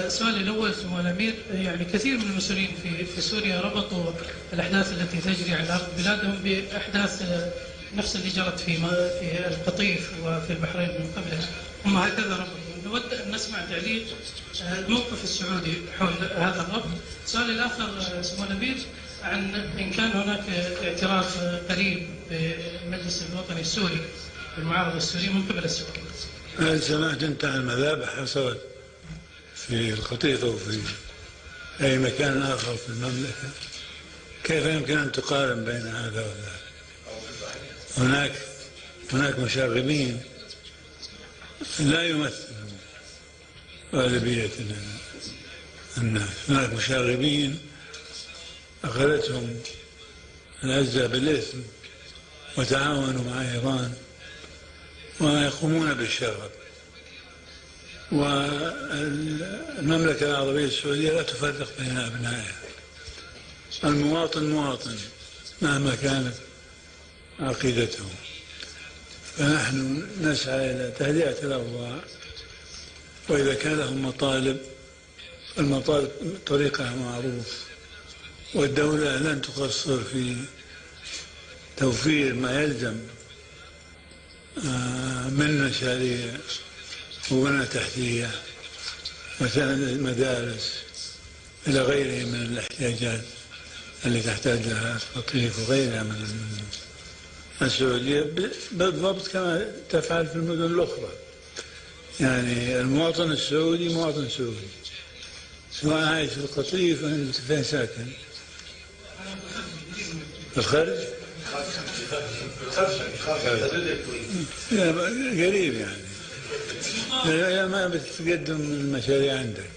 سؤالي الأول سمو الأمير، يعني كثير من المسؤولين في سوريا ربطوا الأحداث التي تجري على أرض بلادهم بأحداث نفس اللي جرت في القطيف وفي البحرين من قبلها، هم هكذا ربطوا. نود أن نسمع تعليق الموقف السعودي حول هذا الربط. سؤالي الآخر سمو الأمير عن إن كان هناك اعتراف قريب بالمجلس الوطني السوري بالمعارضة السورية من قبل السعودية. هل سمعت أنت عن مذابح حصلت في القطيف أو في أي مكان آخر في المملكة؟ كيف يمكن أن تقارن بين هذا وذاك؟ هناك مشاغبين لا يمثلون غالبية الناس، هناك مشاغبين أخذتهم العزة بالإثم وتعاونوا مع إيران ويقومون بالشغب. والمملكة العربية السعودية لا تفرق بين أبنائها، المواطن مواطن مهما كانت عقيدتهم. فنحن نسعى إلى تهدئة الأوضاع، وإذا كان لهم مطالب المطالب طريقها معروف، والدولة لن تقصر في توفير ما يلزم من مشاريع وبنى تحتية مثلا المدارس إلى غيره من الاحتياجات اللي تحتاج لها القطيف وغيرها من السعودية بالضبط كما تفعل في المدن الأخرى. يعني المواطن السعودي مواطن سعودي سواء عايش في القطيف أو فين ساكن. في الخارج قريب يعني ما بتقدم المشاريع عندك.